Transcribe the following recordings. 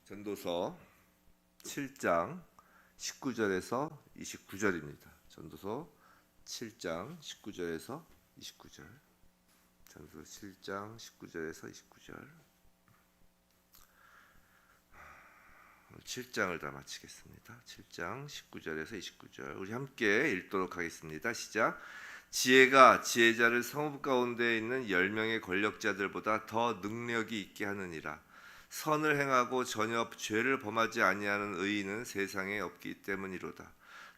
전도서 7장 19절에서 29절입니다. 전도서 7장 19절에서 29절. 전도서 7장 19절에서 29절. 7장을 다 마치겠습니다. 7장 19절에서 29절. 우리 함께 읽도록 하겠습니다. 시작. 지혜가 지혜자를 성읍 가운데 있는 10명의 권력자들보다 더 능력이 있게 하느니라. 선을 행하고 전혀 죄를 범하지 아니하는 의인은 세상에 없기 때문이로다.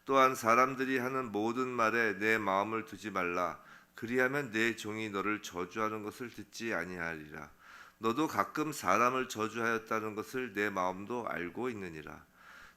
또한 사람들이 하는 모든 말에 내 마음을 두지 말라. 그리하면 내 종이 너를 저주하는 것을 듣지 아니하리라. 너도 가끔 사람을 저주하였다는 것을 내 마음도 알고 있느니라.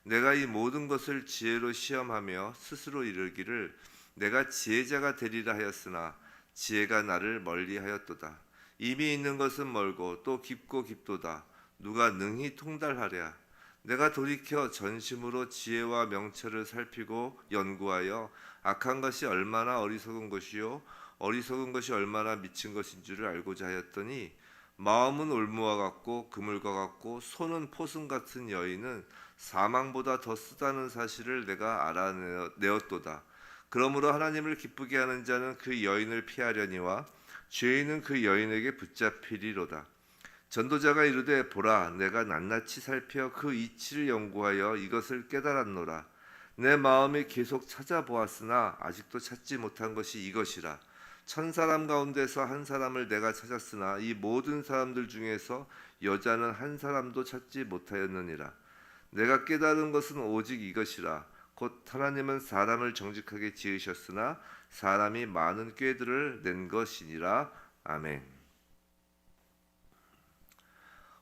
내가 이 모든 것을 지혜로 시험하며 스스로 이르기를 내가 지혜자가 되리라 하였으나 지혜가 나를 멀리하였도다. 이미 있는 것은 멀고 또 깊고 깊도다. 누가 능히 통달하랴. 내가 돌이켜 전심으로 지혜와 명철을 살피고 연구하여 악한 것이 얼마나 어리석은 것이요 어리석은 것이 얼마나 미친 것인 줄을 알고자 하였더니 마음은 올무와 같고 그물과 같고 손은 포승 같은 여인은 사망보다 더 쓰다는 사실을 내가 알아내었도다. 그러므로 하나님을 기쁘게 하는 자는 그 여인을 피하려니와 죄인은 그 여인에게 붙잡히리로다. 전도자가 이르되 보라 내가 낱낱이 살펴 그 이치를 연구하여 이것을 깨달았노라. 내 마음이 계속 찾아보았으나 아직도 찾지 못한 것이 이것이라. 1000사람 가운데서 한 사람을 내가 찾았으나 이 모든 사람들 중에서 여자는 한 사람도 찾지 못하였느니라. 내가 깨달은 것은 오직 이것이라. 곧 하나님은 사람을 정직하게 지으셨으나 사람이 많은 꾀들을 낸 것이니라. 아멘.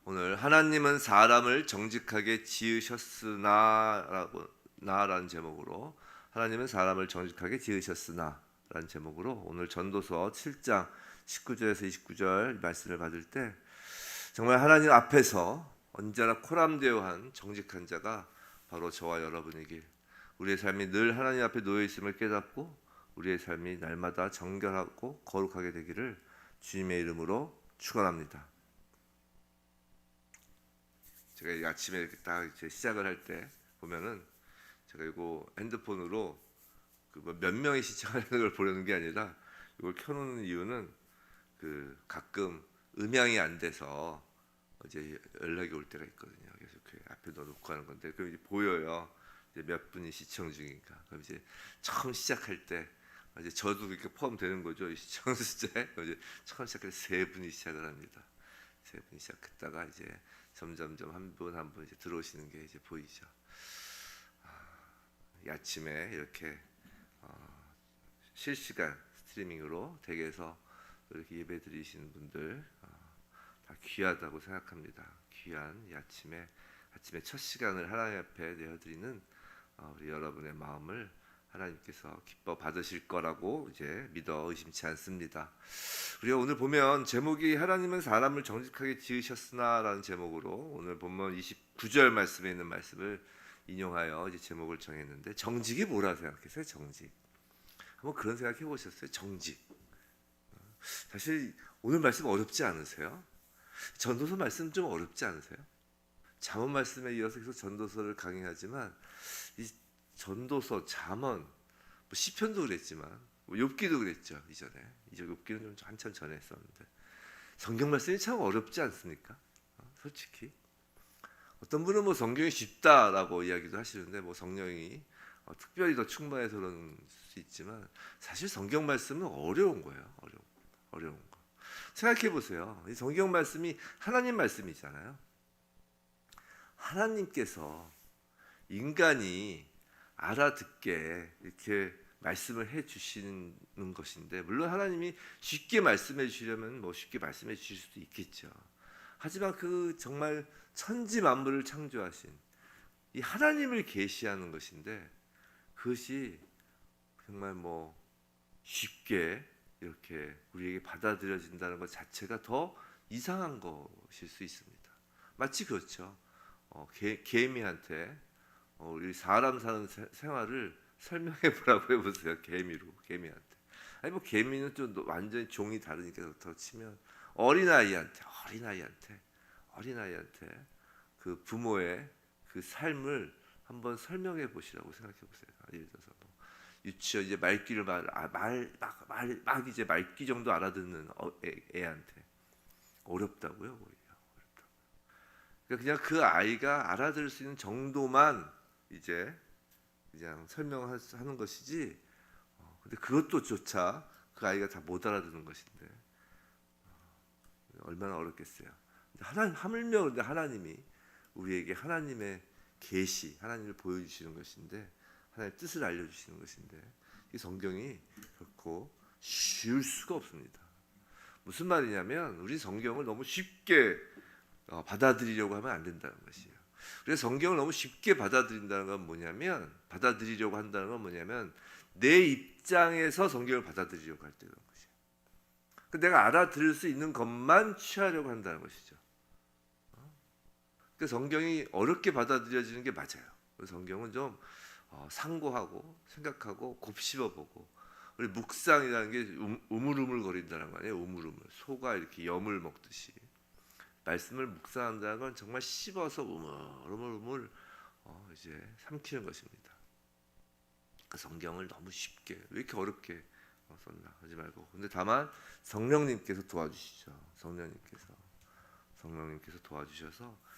오늘 하나님은 사람을 정직하게 지으셨으나라고 나라는 제목으로 하나님은 사람을 정직하게 지으셨으나라는 제목으로 오늘 전도서 7장 19절에서 29절 말씀을 받을 때 정말 하나님 앞에서 언제나 코람되어 한 정직한 자가 바로 저와 여러분이길, 우리의 삶이 늘 하나님 앞에 놓여 있음을 깨닫고 우리의 삶이 날마다 정결하고 거룩하게 되기를 주님의 이름으로 축원합니다. 제가 아침에 이렇게 딱 이제 시작을 할 때 보면은 제가 이거 핸드폰으로 몇 명이 시청하는 걸 보려는 게 아니라 이걸 켜놓는 이유는 가끔 음향이 안 돼서 이제 연락이 올 때가 있거든요. 그래서 그 앞에 넣어놓고 하는 건데 그럼 이제 보여요. 이제 몇 분이 시청 중인가. 그럼 이제 처음 시작할 때 이제 저도 이렇게 포함되는 거죠. 이 시청 숫자에. 이제 처음 시작할 때 3분이 시작을 합니다. 3분이 시작했다가 이제 점점점 한 분 한 분 이제 들어오시는 게 이제 보이죠. 이 아침에 이렇게 실시간 스트리밍으로 댁에서 이렇게 예배 드리시는 분들 다 귀하다고 생각합니다. 귀한 이 아침에 첫 시간을 하나님 앞에 내어드리는 우리 여러분의 마음을 하나님께서 기뻐 받으실 거라고 이제 믿어 의심치 않습니다. 우리가 오늘 보면 제목이 하나님은 사람을 정직하게 지으셨으나라는 제목으로 오늘 본문 29절 말씀에 있는 말씀을 인용하여 이제 제목을 정했는데, 정직이 뭐라 생각하세요? 정직. 한번 그런 생각해 보셨어요? 정직. 사실 오늘 말씀 어렵지 않으세요? 전도서 말씀 좀 어렵지 않으세요? 잠언 말씀에 이어서 계속 전도서를 강의하지만 이 전도서, 잠언, 시편도 그랬지만 욥기도 그랬죠. 이전에 욥기는 좀 한참 전에 했었는데 성경 말씀이 참 어렵지 않습니까? 솔직히 어떤 분은 뭐 성경이 쉽다라고 이야기도 하시는데 뭐 성령이 특별히 더 충만해서 그런 수 있지만 사실 성경 말씀은 어려운 거예요. 어려운 거. 생각해 보세요. 이 성경 말씀이 하나님 말씀이잖아요. 하나님께서 인간이 알아듣게 이렇게 말씀을 해 주시는 것인데, 물론 하나님이 쉽게 말씀해 주시려면 뭐 쉽게 말씀해 주실 수도 있겠죠. 하지만 그 정말 천지 만물을 창조하신 이 하나님을 계시하는 것인데 그것이 정말 뭐 쉽게 이렇게 우리에게 받아들여진다는 것 자체가 더 이상한 것일 수 있습니다. 마치 그렇죠. 개미한테 우리 사람 사는 생활을 설명해 보라고 해보세요. 개미한테. 아니 뭐 개미는 좀 완전히 종이 다르니까 더 치면 어린아이한테 그 부모의 그 삶을 한번 설명해 보시라고 생각해 보세요. 예를 들어서 뭐 유치원 이제 말귀를 막 이제 말귀 정도 알아듣는 애한테 어렵다고요, 오히려 어렵다. 그러니까 그냥 그 아이가 알아들을 수 있는 정도만 이제 그냥 설명하는 것이지. 근데 그것도조차 그 아이가 다 못 알아듣는 것인데 얼마나 어렵겠어요. 하물며 근데 하나님이 우리에게 하나님의 계시, 하나님을 보여주시는 것인데, 하나님의 뜻을 알려주시는 것인데, 이 성경이 결코 쉬울 수가 없습니다. 무슨 말이냐면 우리 성경을 너무 쉽게 받아들이려고 하면 안 된다는 것이에요. 그래서 성경을 너무 쉽게 받아들인다는 건 뭐냐면, 받아들이려고 한다는 건 뭐냐면 내 입장에서 성경을 받아들이려고 할 때는 것이에요. 내가 알아들을 수 있는 것만 취하려고 한다는 것이죠. 그 성경이 어렵게 받아들여지는 게 맞아요. 성경은 좀 상고하고 생각하고 곱씹어보고, 우리 묵상이라는 게 우물우물 거린다는 거 아니에요. 우물우물, 소가 이렇게 염을 먹듯이 말씀을 묵상한다는 건 정말 씹어서 우물우물 이제 삼키는 것입니다. 그 성경을 너무 쉽게 왜 이렇게 어렵게 썼나 하지 말고, 근데 다만 성령님께서 도와주시죠. 성령님께서 도와주셔서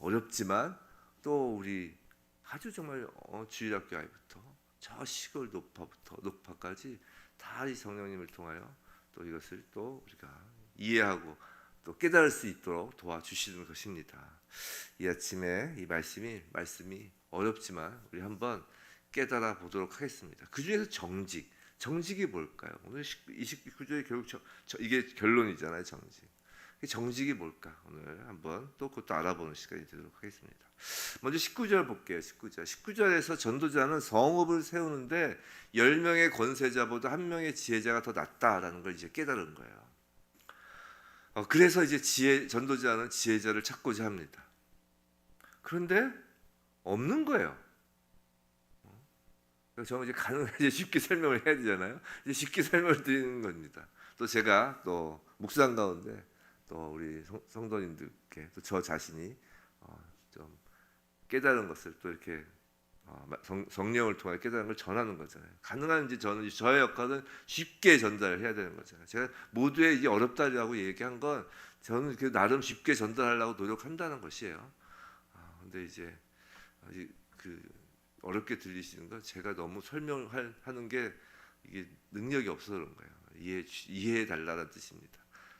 어렵지만 또 우리 아주 정말 주일학교 아이부터 저 시골 노파까지 다 이 성령님을 통하여 또 이것을 또 우리가 이해하고 또 깨달을 수 있도록 도와주시는 것입니다. 이 아침에 이 말씀이 어렵지만 우리 한번 깨달아 보도록 하겠습니다. 그 중에서 정직이 뭘까요? 오늘 29조의 결국 이게 결론이잖아요. 정직이 뭘까? 오늘 한번 또 그것도 알아보는 시간이 되도록 하겠습니다. 먼저 19절 볼게요. 19절에서 전도자는 성읍을 세우는데 10명의 권세자보다 1명의 지혜자가 더 낫다라는 걸 이제 깨달은 거예요. 그래서 이제 전도자는 지혜자를 찾고자 합니다. 그런데 없는 거예요. 저는 이제 가능하게 쉽게 설명을 해야 되잖아요. 이제 쉽게 설명을 드리는 겁니다. 또 제가 또 묵상 가운데 또 우리 성도님들께 또 저 자신이 좀 깨달은 것을 또 이렇게 성령을 통해 깨달은 걸 전하는 거잖아요. 가능한지 저는 저의 역할은 쉽게 전달을 해야 되는 거잖아요. 제가 모두의 이게 어렵다라고 얘기한 건 저는 나름 쉽게 전달하려고 노력한다는 것이에요. 근데 이제 그 어렵게 들리시는 건 제가 너무 설명하는 게 이게 능력이 없어서 그런 거예요. 이해해 달라는 뜻입니다.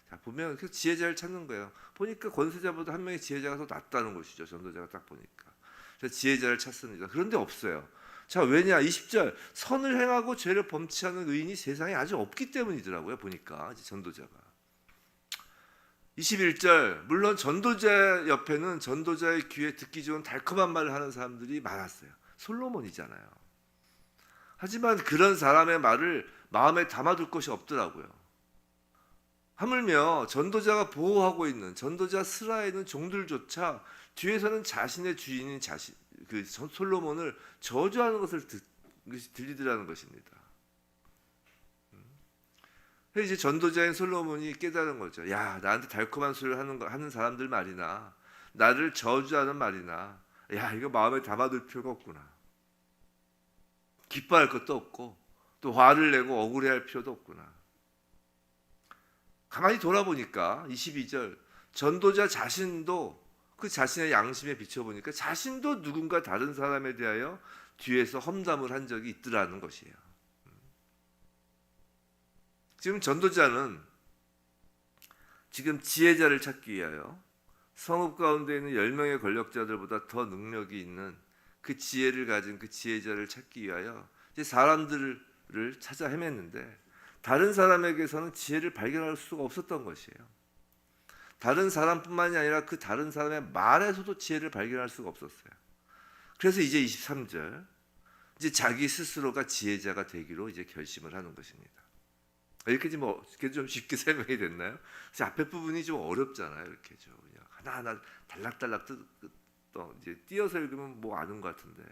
자, 보면 그 지혜자를 찾는 거예요. 보니까 권세자보다 1명의 지혜자가 더 낫다는 것이죠. 전도자가 딱 보니까. 그래서 지혜자를 찾습니다. 그런데 없어요. 자, 왜냐? 20절 선을 행하고 죄를 범치 않은 의인이 세상에 아주 없기 때문이더라고요. 보니까 이제 전도자가. 21절 물론 전도자 옆에는 전도자의 귀에 듣기 좋은 달콤한 말을 하는 사람들이 많았어요. 솔로몬이잖아요. 하지만 그런 사람의 말을 마음에 담아둘 것이 없더라고요. 하물며 전도자가 보호하고 있는 전도자 스라에 있는 종들조차 뒤에서는 자신의 주인인 그 솔로몬을 저주하는 것을 들리더라는 것입니다. 그래서 이제 전도자인 솔로몬이 깨달은 거죠. 야, 나한테 달콤한 소리를 하는 사람들 말이나 나를 저주하는 말이나, 야, 이거 마음에 담아둘 필요가 없구나. 기뻐할 것도 없고 또 화를 내고 억울해할 필요도 없구나. 가만히 돌아보니까 22절 전도자 자신도 그 자신의 양심에 비춰보니까 자신도 누군가 다른 사람에 대하여 뒤에서 험담을 한 적이 있더라는 것이에요. 지금 전도자는 지금 지혜자를 찾기 위하여 성읍 가운데 있는 10명의 권력자들보다 더 능력이 있는 그 지혜를 가진 그 지혜자를 찾기 위하여 이제 사람들을 찾아 헤맸는데 다른 사람에게서는 지혜를 발견할 수가 없었던 것이에요. 다른 사람뿐만이 아니라 그 다른 사람의 말에서도 지혜를 발견할 수가 없었어요. 그래서 이제 23절 이제 자기 스스로가 지혜자가 되기로 이제 결심을 하는 것입니다. 이렇게 좀 쉽게 설명이 됐나요? 그래서 앞에 부분이 좀 어렵잖아요. 이렇게 좀 그냥 하나하나 달락달락 또 이제 띄어서 읽으면 뭐 아는 것 같은데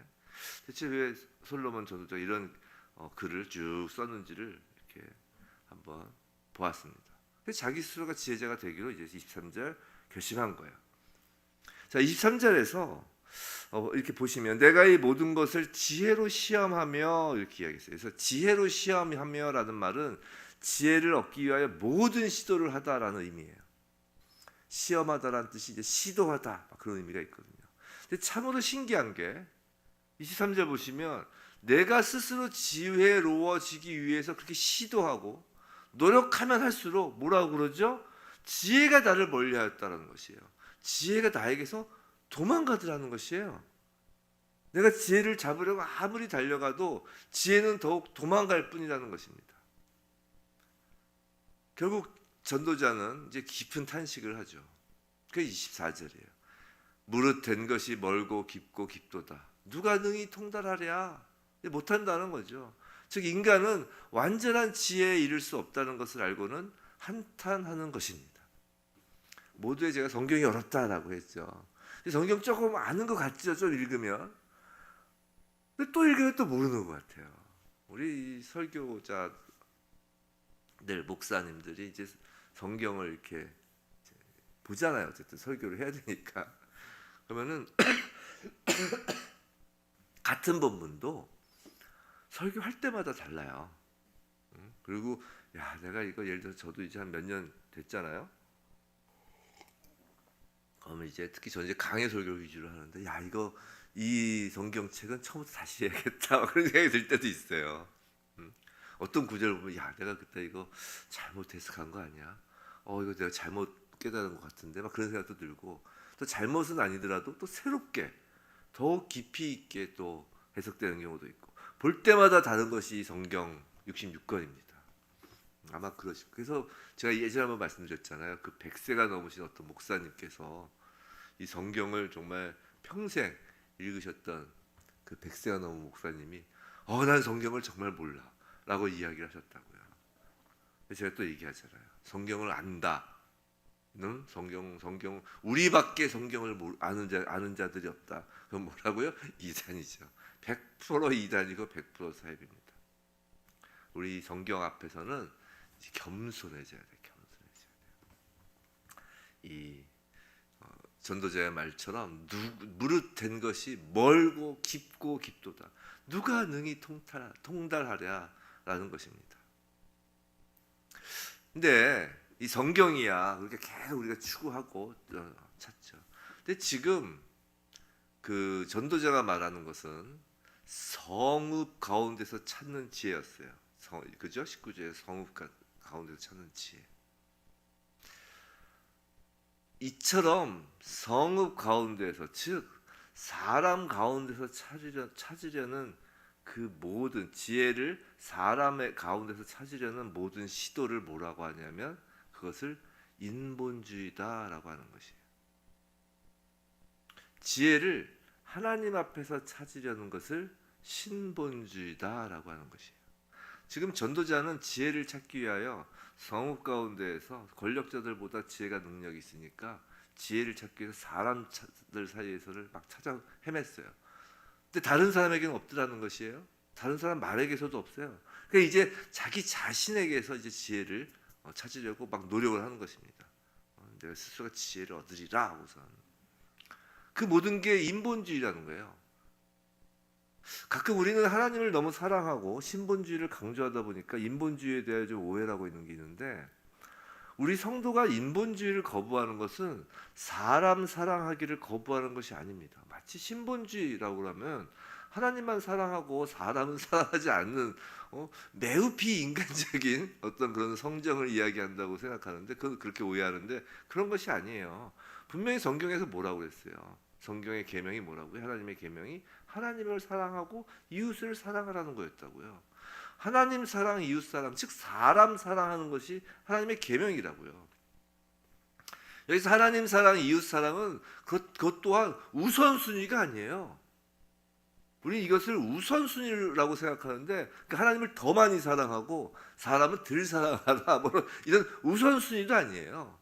대체 왜 솔로몬 전도자 이런 글을 쭉 썼는지를 이렇게 한번 보았습니다. 그래서 자기 스스로가 지혜자가 되기로 이제 23절 결심한 거예요. 자, 23절에서 이렇게 보시면 내가 이 모든 것을 지혜로 시험하며 이렇게 이야기했어요. 그래서 지혜로 시험하며라는 말은 지혜를 얻기 위하여 모든 시도를 하다라는 의미예요. 시험하다라는 뜻이 이제 시도하다 그런 의미가 있거든요. 근데 참으로 신기한 게 23절 보시면 내가 스스로 지혜로워지기 위해서 그렇게 시도하고 노력하면 할수록 뭐라고 그러죠? 지혜가 나를 멀리하였다는 것이에요. 지혜가 나에게서 도망가더라는 것이에요. 내가 지혜를 잡으려고 아무리 달려가도 지혜는 더욱 도망갈 뿐이라는 것입니다. 결국 전도자는 이제 깊은 탄식을 하죠. 그게 24절이에요. 무릇 된 것이 멀고 깊고 깊도다. 누가 능히 통달하랴? 못한다는 거죠. 즉 인간은 완전한 지혜에 이를 수 없다는 것을 알고는 한탄하는 것입니다. 모두에 제가 성경이 어렵다라고 했죠. 성경 조금 아는 것 같죠. 좀 읽으면. 근데 또 읽으면 또 모르는 것 같아요. 우리 설교자들 목사님들이 이제 성경을 이렇게 보잖아요. 어쨌든 설교를 해야 되니까. 그러면은 같은 본문도 설교할 때마다 달라요. 그리고 야, 내가 이거 예를 들어 저도 이제 한 몇 년 됐잖아요. 그러면 이제 특히 저는 이제 강해 설교 위주로 하는데 야, 이거 이 성경책은 처음부터 다시 해야겠다 그런 생각이 들 때도 있어요. 어떤 구절을 보면 야, 내가 그때 이거 잘못 해석한 거 아니야? 이거 내가 잘못 깨달은 것 같은데 막 그런 생각도 들고 또 잘못은 아니더라도 또 새롭게 더 깊이 있게 또 해석되는 경우도 있고 볼 때마다 다른 것이 성경 66권입니다. 아마 그러실. 그래서 제가 예전에 한번 말씀드렸잖아요. 그 100세가 넘으신 어떤 목사님께서 이 성경을 정말 평생 읽으셨던 그 100세가 넘은 목사님이 난 성경을 정말 몰라 라고 이야기를 하셨다고요. 제가 또 얘기하잖아요. 성경을 안다. 성경 우리밖에 성경을 아는 자들이 없다. 그건 뭐라고요? 이단이죠. 100% 이단이고 100% 사입입니다. 우리 성경 앞에서는 겸손해져야 돼. 겸손해져야 돼. 이 전도자의 말처럼 무릇 된 것이 멀고 깊고 깊도다. 누가 능히 통달하랴라는 것입니다. 근데 이 성경이야 그렇게 계속 우리가 추구하고 찾죠. 근데 지금 그 전도자가 말하는 것은 성읍 가운데서 찾는 지혜였어요. 그죠? 19절에 성읍 가운데서 찾는 지혜. 이처럼 성읍 가운데서 즉 사람 가운데서 찾으려는 그 모든 지혜를 사람의 가운데서 찾으려는 모든 시도를 뭐라고 하냐면 그것을 인본주의다라고 하는 것이에요. 지혜를 하나님 앞에서 찾으려는 것을 신본주의다라고 하는 것이에요. 지금 전도자는 지혜를 찾기 위하여 성읍 가운데에서 권력자들보다 지혜가 능력이 있으니까 지혜를 찾기 위해서 사람들 사이에서를 막 찾아 헤맸어요. 근데 다른 사람에게는 없더라는 것이에요. 다른 사람 말에게서도 없어요. 그러니까 이제 자기 자신에게서 이제 지혜를 찾으려고 막 노력을 하는 것입니다. 내가 스스로가 지혜를 얻으리라 하고서 그 모든 게 인본주의라는 거예요. 가끔 우리는 하나님을 너무 사랑하고 신본주의를 강조하다 보니까 인본주의에 대해 좀 오해를 하고 있는 게 있는데 우리 성도가 인본주의를 거부하는 것은 사람 사랑하기를 거부하는 것이 아닙니다. 마치 신본주의라고 하면 하나님만 사랑하고 사람은 사랑하지 않는 매우 비인간적인 어떤 그런 성정을 이야기한다고 생각하는데 그렇게 오해하는데 그런 것이 아니에요. 분명히 성경에서 뭐라고 했어요. 성경의 계명이 뭐라고요? 하나님의 계명이 하나님을 사랑하고 이웃을 사랑하라는 거였다고요. 하나님 사랑, 이웃 사랑, 즉 사람 사랑하는 것이 하나님의 계명이라고요. 여기서 하나님 사랑, 이웃 사랑은 그것 또한 우선순위가 아니에요. 우리는 이것을 우선순위라고 생각하는데 그러니까 하나님을 더 많이 사랑하고 사람은 덜 사랑하라 이런 우선순위도 아니에요.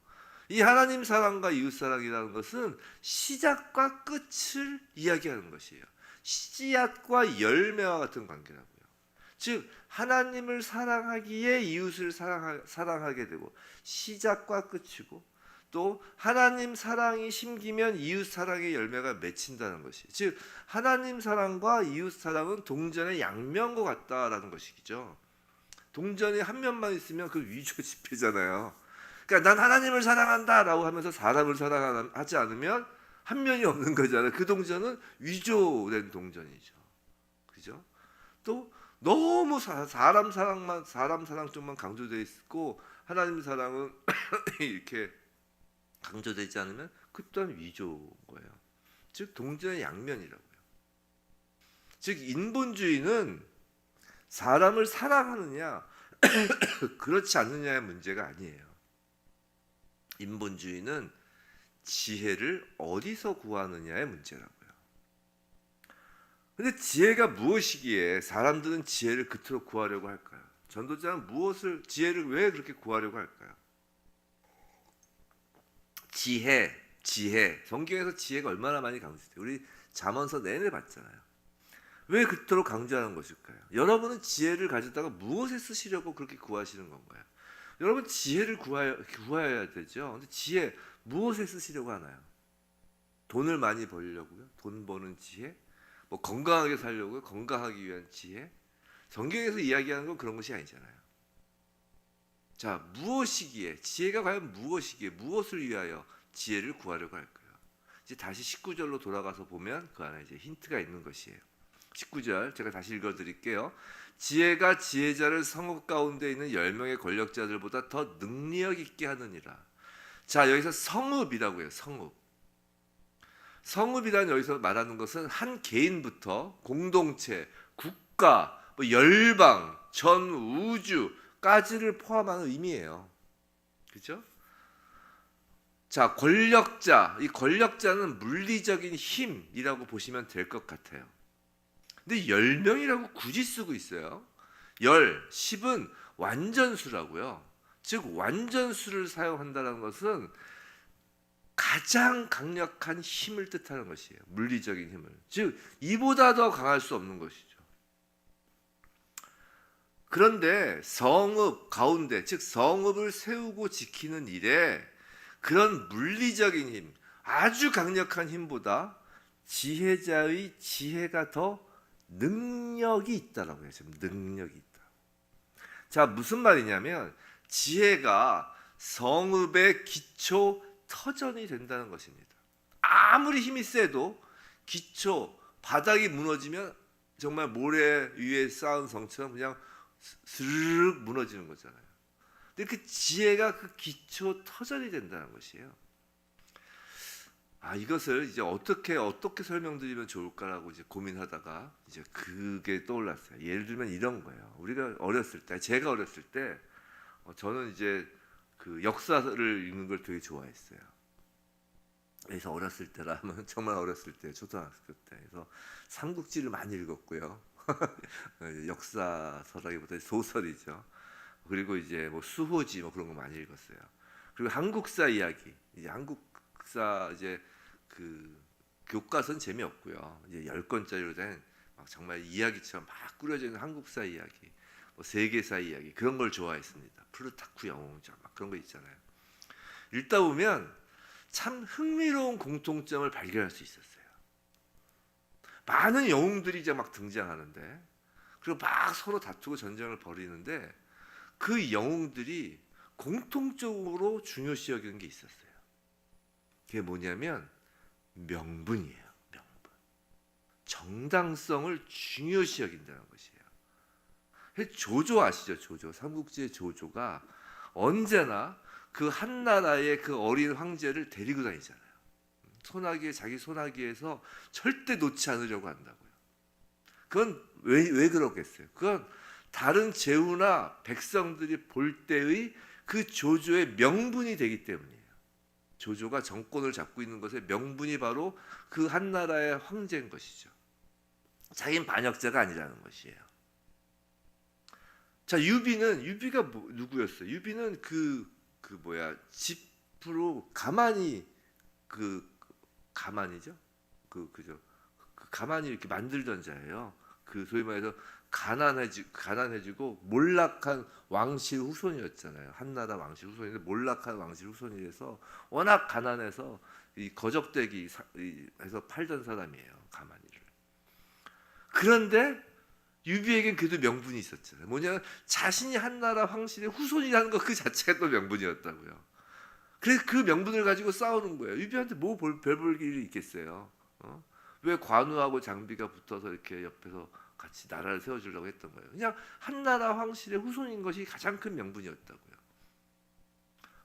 이 하나님 사랑과 이웃 사랑이라는 것은 시작과 끝을 이야기하는 것이에요. 씨앗과 열매와 같은 관계라고요. 즉 하나님을 사랑하기에 이웃을 사랑하게 되고 시작과 끝이고 또 하나님 사랑이 심기면 이웃 사랑의 열매가 맺힌다는 것이. 즉 하나님 사랑과 이웃 사랑은 동전의 양면과 같다라는 것이죠. 동전이 한 면만 있으면 그 위조 지폐잖아요. 그러니까 난 하나님을 사랑한다라고 하면서 사람을 사랑하지 않으면 한 면이 없는 거잖아요. 그 동전은 위조된 동전이죠. 그죠? 또 너무 사람 사랑 쪽만 강조되어 있고 하나님 사랑은 이렇게 강조되지 않으면 그 또한 위조인 거예요. 즉 동전의 양면이라고요. 즉 인본주의는 사람을 사랑하느냐 그렇지 않느냐의 문제가 아니에요. 인본주의는 지혜를 어디서 구하느냐의 문제라고요. 근데 지혜가 무엇이기에 사람들은 지혜를 그토록 구하려고 할까요? 전도자는 지혜를 왜 그렇게 구하려고 할까요? 지혜. 성경에서 지혜가 얼마나 많이 강조돼요. 우리 잠언서 내내 봤잖아요. 왜 그토록 강조하는 것일까요? 여러분은 지혜를 가졌다가 무엇에 쓰시려고 그렇게 구하시는 건가요? 여러분 지혜를 구해야 되죠. 근데 지혜 무엇에 쓰시려고 하나요? 돈을 많이 벌려고요? 돈 버는 지혜? 뭐 건강하게 살려고요? 건강하기 위한 지혜? 성경에서 이야기하는 건 그런 것이 아니잖아요. 자, 무엇이기에 지혜가 과연 무엇이기에 무엇을 위하여 지혜를 구하려고 할까요? 이제 다시 19절로 돌아가서 보면 그 안에 이제 힌트가 있는 것이에요. 19절 제가 다시 읽어드릴게요. 지혜가 지혜자를 성읍 가운데 있는 10명의 권력자들보다 더 능력 있게 하느니라. 자, 여기서 성읍이라고 해요. 성읍이란 여기서 말하는 것은 한 개인부터 공동체, 국가, 뭐 열방, 전 우주까지를 포함하는 의미예요. 그렇죠? 자, 권력자. 이 권력자는 물리적인 힘이라고 보시면 될 것 같아요. 근데 10명이라고 굳이 쓰고 있어요. 10은 완전수라고요. 즉 완전수를 사용한다는 것은 가장 강력한 힘을 뜻하는 것이에요. 물리적인 힘을. 즉 이보다 더 강할 수 없는 것이죠. 그런데 성읍 가운데, 즉 성읍을 세우고 지키는 일에 그런 물리적인 힘, 아주 강력한 힘보다 지혜자의 지혜가 더 능력이 있다라고 해요. 지금 능력이 있다. 자, 무슨 말이냐면 지혜가 성읍의 기초 터전이 된다는 것입니다. 아무리 힘이 세도 기초 바닥이 무너지면 정말 모래 위에 쌓은 성처럼 그냥 스르륵 무너지는 거잖아요. 근데 그 지혜가 그 기초 터전이 된다는 것이에요. 이것을 이제 어떻게 설명드리면 좋을까라고 이제 고민하다가 이제 그게 떠올랐어요. 예를 들면 이런 거예요. 우리가 어렸을 때, 제가 어렸을 때, 저는 이제 그 역사를 읽는 걸 되게 좋아했어요. 그래서 어렸을 때라면 정말 어렸을 때, 초등학교 때, 그래서 삼국지를 많이 읽었고요. 역사서라기보다 소설이죠. 그리고 이제 뭐 수호지 뭐 그런 거 많이 읽었어요. 그리고 한국사 이야기, 이제 한국사 이제 그 교과서는 재미없고요. 이제 10권짜리로 된 막 정말 이야기처럼 막 꾸려져 있는 한국사 이야기, 뭐 세계사 이야기 그런 걸 좋아했습니다. 플루타크 영웅전 막 그런 거 있잖아요. 읽다 보면 참 흥미로운 공통점을 발견할 수 있었어요. 많은 영웅들이 이제 막 등장하는데 그리고 막 서로 다투고 전쟁을 벌이는데 그 영웅들이 공통적으로 중요시 여기는 게 있었어요. 그게 뭐냐면 명분이에요. 명분. 정당성을 중요시 여긴다는 것이에요. 조조 아시죠? 조조. 삼국지의 조조가 언제나 그 한 나라의 그 어린 황제를 데리고 다니잖아요. 자기 소나기에서 절대 놓지 않으려고 한다고요. 그건 왜 그러겠어요? 그건 다른 제후나 백성들이 볼 때의 그 조조의 명분이 되기 때문이에요. 조조가 정권을 잡고 있는 것의 명분이 바로 그 한 나라의 황제인 것이죠. 자기는 반역자가 아니라는 것이에요. 자, 유비가 누구였어요? 유비는 집으로 가만히죠? 가만히 이렇게 만들던 자예요. 그 소위 말해서 가난해지고 몰락한 왕실 후손이었잖아요. 한나라 왕실 후손인데 몰락한 왕실 후손이라서 워낙 가난해서 이 거적대기 해서 팔던 사람이에요. 가만히를. 그런데 유비에겐 그래도 명분이 있었잖아요. 뭐냐면 자신이 한나라 황실의 후손이라는 것 그 자체가 또 명분이었다고요. 그래서 그 명분을 가지고 싸우는 거예요. 유비한테 뭐 별 볼 일이 있겠어요. 왜 관우하고 장비가 붙어서 이렇게 옆에서 같이 나라를 세워주려고 했던 거예요. 그냥 한나라 황실의 후손인 것이 가장 큰 명분이었다고요.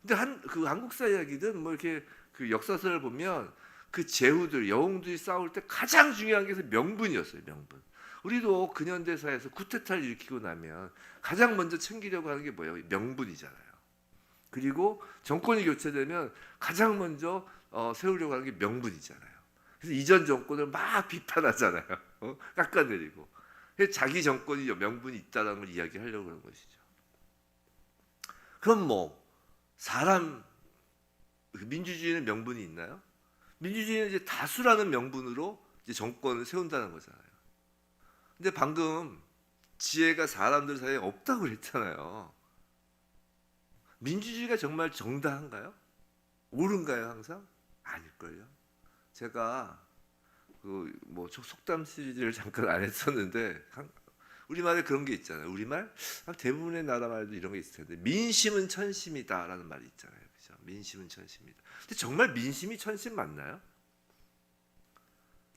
근데 그 한국사 이야기든 뭐 이렇게 그 역사서를 보면 그 제후들, 영웅들이 싸울 때 가장 중요한 게 명분이었어요. 명분. 우리도 근현대사에서 쿠데타를 일으키고 나면 가장 먼저 챙기려고 하는 게 뭐예요? 명분이잖아요. 그리고 정권이 교체되면 가장 먼저 세우려고 하는 게 명분이잖아요. 그래서 이전 정권을 막 비판하잖아요. 깎아내리고. 그래서 자기 정권이 명분이 있다는 걸 이야기하려고 하는 것이죠. 그럼 뭐 사람 민주주의는 명분이 있나요? 민주주의는 이제 다수라는 명분으로 이제 정권을 세운다는 거잖아요. 근데 방금 지혜가 사람들 사이에 없다고 그랬잖아요. 민주주의가 정말 정당한가요? 옳은가요, 항상? 아닐걸요. 제가 그 뭐 속담 시리즈를 잠깐 안 했었는데 우리말에 그런 게 있잖아요. 우리말 대부분의 나라 말도 이런 게 있을 텐데 민심은 천심이다라는 말이 있잖아요. 그죠? 민심은 천심이다. 근데 정말 민심이 천심 맞나요?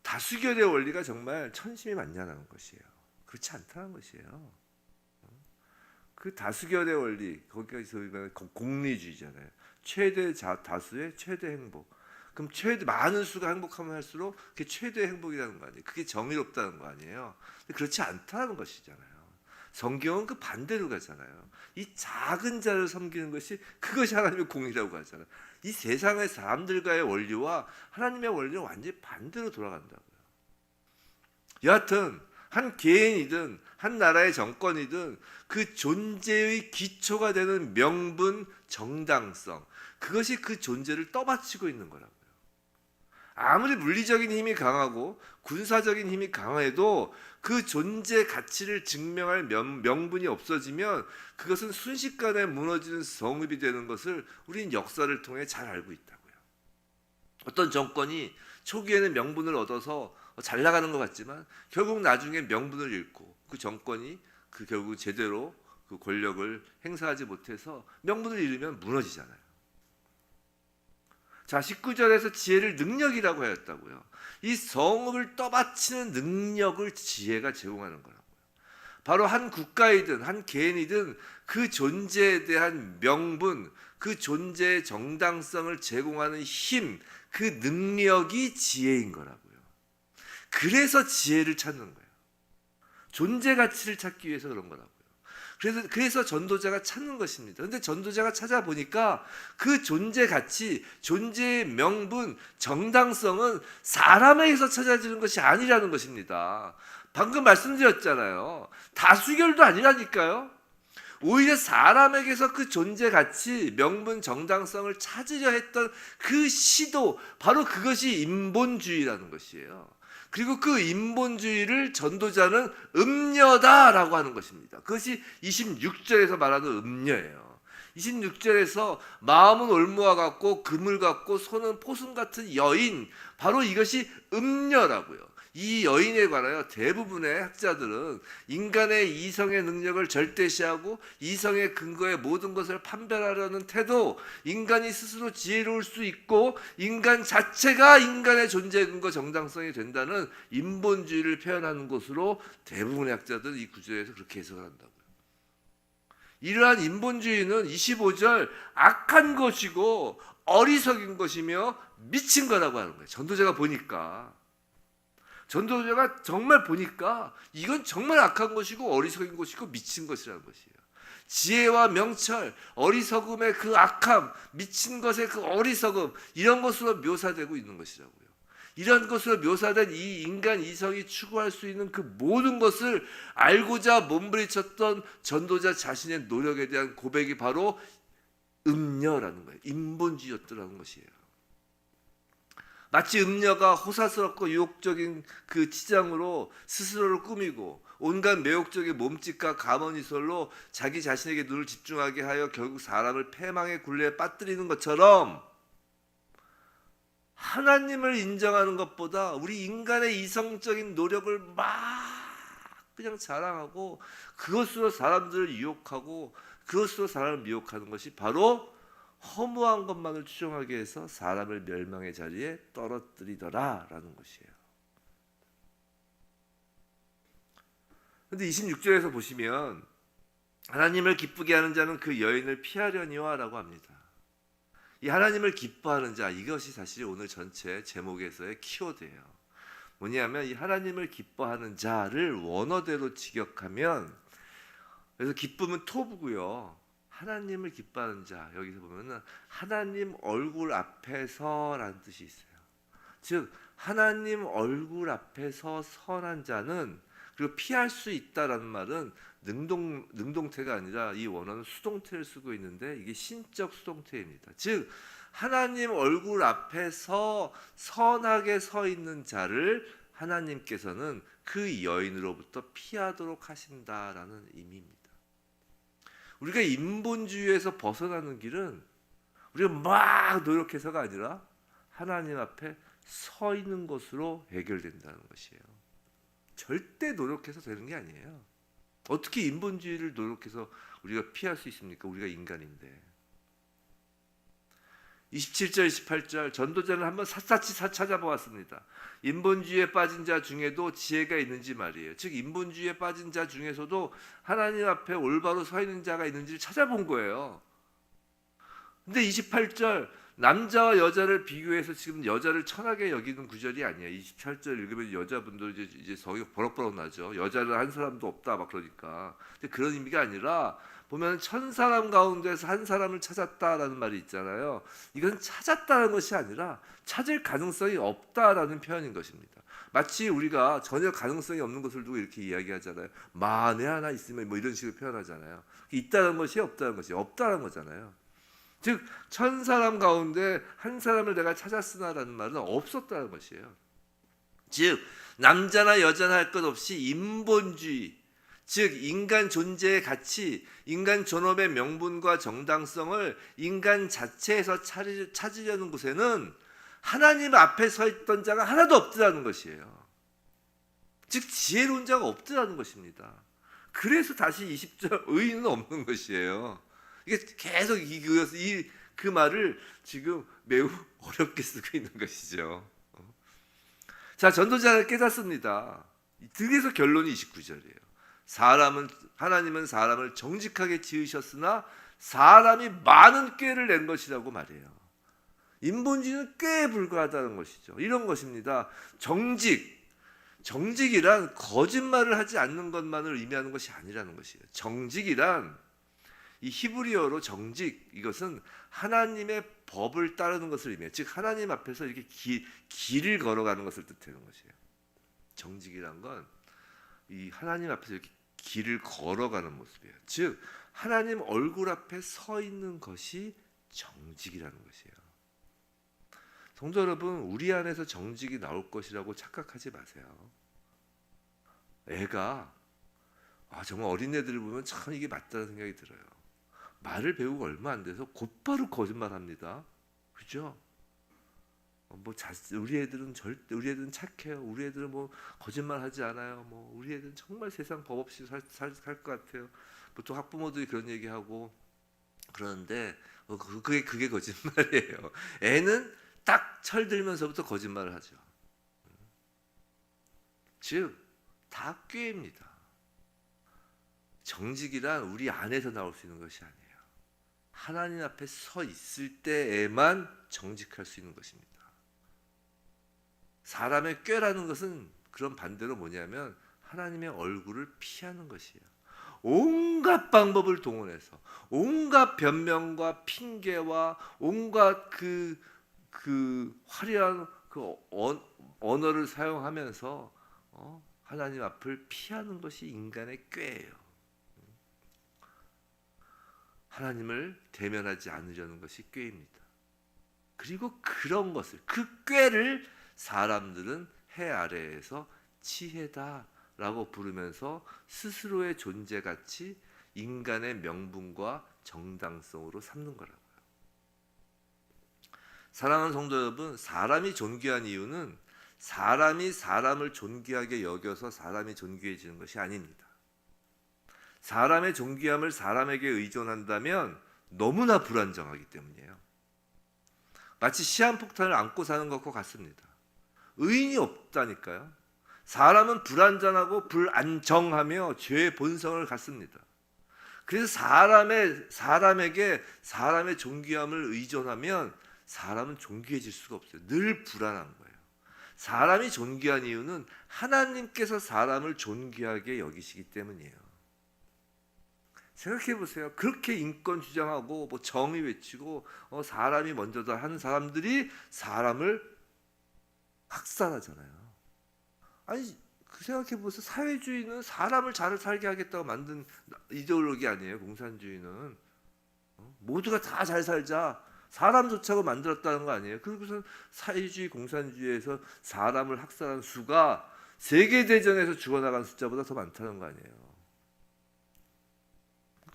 다수결의 원리가 정말 천심이 맞냐는 것이에요. 그렇지 않다는 것이에요. 그 다수결의 원리, 거기가 공리주의잖아요. 최대 다수의 최대 행복. 그럼 많은 수가 행복하면 할수록 그게 최대 행복이라는 거 아니에요. 그게 정의롭다는 거 아니에요. 근데 그렇지 않다는 것이잖아요. 성경은 그 반대로 가잖아요. 이 작은 자를 섬기는 것이 그것이 하나님의 공의라고 하잖아요. 이 세상의 사람들과의 원리와 하나님의 원리는 완전히 반대로 돌아간다고요. 여하튼 한 개인이든 한 나라의 정권이든 그 존재의 기초가 되는 명분, 정당성, 그것이 그 존재를 떠받치고 있는 거라고요. 아무리 물리적인 힘이 강하고 군사적인 힘이 강해도 그 존재 가치를 증명할 명분이 없어지면 그것은 순식간에 무너지는 성읍이 되는 것을 우리는 역사를 통해 잘 알고 있다고요. 어떤 정권이 초기에는 명분을 얻어서 잘 나가는 것 같지만 결국 나중에 명분을 잃고 그 정권이 결국 제대로 그 권력을 행사하지 못해서 명분을 잃으면 무너지잖아요. 자, 19절에서 지혜를 능력이라고 하였다고요. 이 성읍을 떠받치는 능력을 지혜가 제공하는 거라고요. 바로 한 국가이든 한 개인이든 그 존재에 대한 명분, 그 존재의 정당성을 제공하는 힘, 그 능력이 지혜인 거라고요. 그래서 지혜를 찾는 거예요. 존재 가치를 찾기 위해서 그런 거라고요. 그래서 전도자가 찾는 것입니다. 그런데 전도자가 찾아보니까 그 존재 가치, 존재의 명분, 정당성은 사람에게서 찾아지는 것이 아니라는 것입니다. 방금 말씀드렸잖아요. 다수결도 아니라니까요. 오히려 사람에게서 그 존재 가치, 명분, 정당성을 찾으려 했던 그 시도, 바로 그것이 인본주의라는 것이에요. 그리고 그 인본주의를 전도자는 음녀다라고 하는 것입니다. 그것이 26절에서 말하는 음녀예요. 26절에서 마음은 올무와 같고 금을 같고 손은 포승 같은 여인, 바로 이것이 음녀라고요. 이 여인에 관하여 대부분의 학자들은 인간의 이성의 능력을 절대시하고 이성의 근거에 모든 것을 판별하려는 태도, 인간이 스스로 지혜로울 수 있고 인간 자체가 인간의 존재 근거 정당성이 된다는 인본주의를 표현하는 것으로 대부분의 학자들은 이 구절에서 그렇게 해석을 한다고요. 이러한 인본주의는 25절 악한 것이고 어리석인 것이며 미친 거라고 하는 거예요. 전도자가 정말 보니까 이건 정말 악한 것이고 어리석인 것이고 미친 것이라는 것이에요. 지혜와 명철, 어리석음의 그 악함, 미친 것의 그 어리석음, 이런 것으로 묘사되고 있는 것이라고요. 이런 것으로 묘사된 이 인간 이성이 추구할 수 있는 그 모든 것을 알고자 몸부림쳤던 전도자 자신의 노력에 대한 고백이 바로 음녀라는 거예요. 인본주의였더라는 것이에요. 마치 음녀가 호사스럽고 유혹적인 그 치장으로 스스로를 꾸미고 온갖 매혹적인 몸짓과 가머니설로 자기 자신에게 눈을 집중하게 하여 결국 사람을 패망의 굴레에 빠뜨리는 것처럼, 하나님을 인정하는 것보다 우리 인간의 이성적인 노력을 막 그냥 자랑하고 그것으로 사람들을 유혹하고 그것으로 사람을 미혹하는 것이 바로 허무한 것만을 추종하게 해서 사람을 멸망의 자리에 떨어뜨리더라라는 것이에요. 근데 26절에서 보시면 하나님을 기쁘게 하는 자는 그 여인을 피하려니와 라고 합니다. 이 하나님을 기뻐하는 자, 이것이 사실 오늘 전체 제목에서의 키워드예요. 뭐냐면 이 하나님을 기뻐하는 자를 원어대로 직역하면, 그래서 기쁨은 토부고요. 하나님을 기뻐하는 자, 여기서 보면은 하나님 얼굴 앞에서라는 뜻이 있어요. 즉 하나님 얼굴 앞에서 선한 자는, 그리고 피할 수 있다라는 말은 능동태가 아니라 이 원어는 수동태를 쓰고 있는데 이게 신적 수동태입니다. 즉 하나님 얼굴 앞에서 선하게 서 있는 자를 하나님께서는 그 여인으로부터 피하도록 하신다라는 의미입니다. 우리가 인본주의에서 벗어나는 길은 우리가 막 노력해서가 아니라 하나님 앞에 서 있는 것으로 해결된다는 것이에요. 절대 노력해서 되는 게 아니에요. 어떻게 인본주의를 노력해서 우리가 피할 수 있습니까? 우리가 인간인데. 27절 28절 전도자는 한번 샅샅이 찾아보았습니다. 인본주의에 빠진 자 중에도 지혜가 있는지 말이에요. 즉 인본주의에 빠진 자 중에서도 하나님 앞에 올바로 서 있는 자가 있는지를 찾아본 거예요. 근데 28절 남자와 여자를 비교해서 지금 여자를 천하게 여기는 구절이 아니에요. 28절 읽으면 여자분들 이제 성이 버럭버럭 나죠. 여자를 한 사람도 없다 막 그러니까. 근데 그런 의미가 아니라 보면 1000사람 가운데서 한 사람을 찾았다라는 말이 있잖아요. 이건 찾았다는 것이 아니라 찾을 가능성이 없다라는 표현인 것입니다. 마치 우리가 전혀 가능성이 없는 것을 두고 이렇게 이야기하잖아요. 만에 하나 있으면 뭐 이런 식으로 표현하잖아요. 있다는 것이 없다는 것이 없다는 거잖아요. 즉 1000사람 가운데 한 사람을 내가 찾았으나라는 말은 없었다는 것이에요. 즉 남자나 여자나 할 것 없이 인본주의, 즉 인간 존재의 가치, 인간 존엄의 명분과 정당성을 인간 자체에서 찾으려는 곳에는 하나님 앞에 서 있던 자가 하나도 없더라는 것이에요. 즉 지혜로운 자가 없더라는 것입니다. 그래서 다시 20절 의인은 없는 것이에요. 이게 계속 그 말을 지금 매우 어렵게 쓰고 있는 것이죠. 자, 전도자는 깨닫습니다. 그래서 결론이 29절이에요. 하나님은 사람을 정직하게 지으셨으나 사람이 많은 꾀를 낸 것이라고 말해요. 인본주의는 꾀에 불과하다는 것이죠. 이런 것입니다. 정직이란 거짓말을 하지 않는 것만을 의미하는 것이 아니라는 것이에요. 정직이란 이 히브리어로 정직, 이것은 하나님의 법을 따르는 것을 의미해요. 즉 하나님 앞에서 이렇게 길을 걸어가는 것을 뜻하는 것이에요. 정직이란 건 이 하나님 앞에서 이렇게 길을 걸어가는 모습이에요. 즉 하나님 얼굴 앞에 서 있는 것이 정직이라는 것이에요. 성도 여러분, 우리 안에서 정직이 나올 것이라고 착각하지 마세요. 애가 정말 어린애들을 보면 참 이게 맞다는 생각이 들어요. 말을 배우고 얼마 안 돼서 곧바로 거짓말합니다. 그죠? 우리 애들은 착해요. 우리 애들은 뭐 거짓말하지 않아요. 우리 애들은 정말 세상 법 없이 살 것 같아요. 보통 학부모들이 그런 얘기하고 그러는데 그게 거짓말이에요. 애는 딱 철들면서부터 거짓말을 하죠. 즉 다 꾀입니다. 정직이란 우리 안에서 나올 수 있는 것이 아니에요. 하나님 앞에 서 있을 때에만 정직할 수 있는 것입니다. 사람의 꾀라는 것은 그런 반대로 뭐냐면 하나님의 얼굴을 피하는 것이에요. 온갖 방법을 동원해서 온갖 변명과 핑계와 온갖 그 화려한 그 언어를 사용하면서 하나님 앞을 피하는 것이 인간의 꾀예요. 하나님을 대면하지 않으려는 것이 꾀입니다. 그리고 그런 것을, 그 꾀를 사람들은 해 아래에서 지혜다라고 부르면서 스스로의 존재가치, 인간의 명분과 정당성으로 삼는 거라고요. 사랑하는 성도 여러분, 사람이 존귀한 이유는 사람이 사람을 존귀하게 여겨서 사람이 존귀해지는 것이 아닙니다. 사람의 존귀함을 사람에게 의존한다면 너무나 불안정하기 때문이에요. 마치 시한폭탄을 안고 사는 것과 같습니다. 의인이 없다니까요. 사람은 불안전하고 불안정하며 죄의 본성을 갖습니다. 그래서 사람에게 사람의 존귀함을 의존하면 사람은 존귀해질 수가 없어요. 늘 불안한 거예요. 사람이 존귀한 이유는 하나님께서 사람을 존귀하게 여기시기 때문이에요. 생각해 보세요. 그렇게 인권 주장하고 뭐 정의 외치고 사람이 먼저다 하는 사람들이 사람을 학살하잖아요. 아니, 그 생각해 보세요. 사회주의는 사람을 잘 살게 하겠다고 만든 이데올로기 아니에요. 공산주의는 모두가 다 잘 살자, 사람 좋자고 만들었다는 거 아니에요. 그리고서 사회주의 공산주의에서 사람을 학살한 수가 세계대전에서 죽어나간 숫자보다 더 많다는 거 아니에요.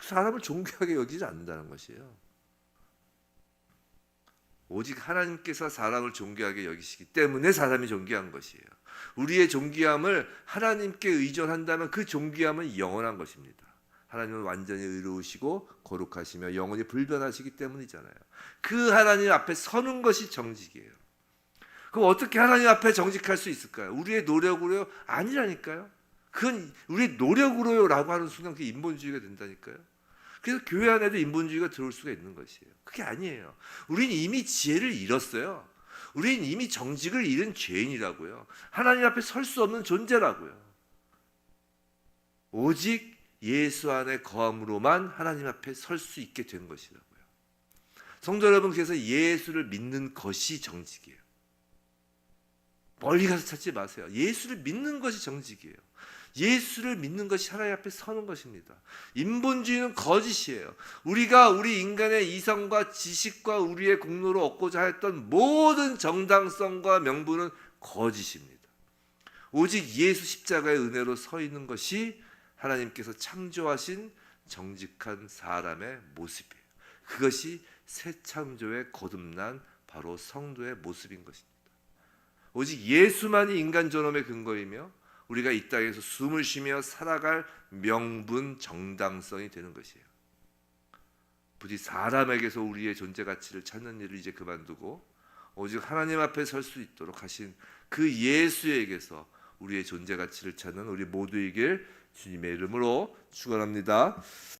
사람을 존귀하게 여기지 않는다는 것이에요. 오직 하나님께서 사람을 존귀하게 여기시기 때문에 사람이 존귀한 것이에요. 우리의 존귀함을 하나님께 의존한다면 그 존귀함은 영원한 것입니다. 하나님은 완전히 의로우시고 거룩하시며 영원히 불변하시기 때문이잖아요. 그 하나님 앞에 서는 것이 정직이에요. 그럼 어떻게 하나님 앞에 정직할 수 있을까요? 우리의 노력으로요? 아니라니까요. 그건 우리의 노력으로요 라고 하는 순간 그게 인본주의가 된다니까요. 그래서 교회 안에도 인본주의가 들어올 수가 있는 것이에요. 그게 아니에요. 우리는 이미 지혜를 잃었어요. 우리는 이미 정직을 잃은 죄인이라고요. 하나님 앞에 설 수 없는 존재라고요. 오직 예수 안에 거함으로만 하나님 앞에 설 수 있게 된 것이라고요. 성도 여러분, 그래서 예수를 믿는 것이 정직이에요. 멀리 가서 찾지 마세요. 예수를 믿는 것이 정직이에요. 예수를 믿는 것이 하나님 앞에 서는 것입니다. 인본주의는 거짓이에요. 우리가 우리 인간의 이성과 지식과 우리의 공로로 얻고자 했던 모든 정당성과 명분은 거짓입니다. 오직 예수 십자가의 은혜로 서 있는 것이 하나님께서 창조하신 정직한 사람의 모습이에요. 그것이 새 창조의 거듭난 바로 성도의 모습인 것입니다. 오직 예수만이 인간 존엄의 근거이며 우리가 이 땅에서 숨을 쉬며 살아갈 명분 정당성이 되는 것이에요. 부디 사람에게서 우리의 존재 가치를 찾는 일을 이제 그만두고 오직 하나님 앞에 설 수 있도록 하신 그 예수에게서 우리의 존재 가치를 찾는 우리 모두이길 주님의 이름으로 축원합니다.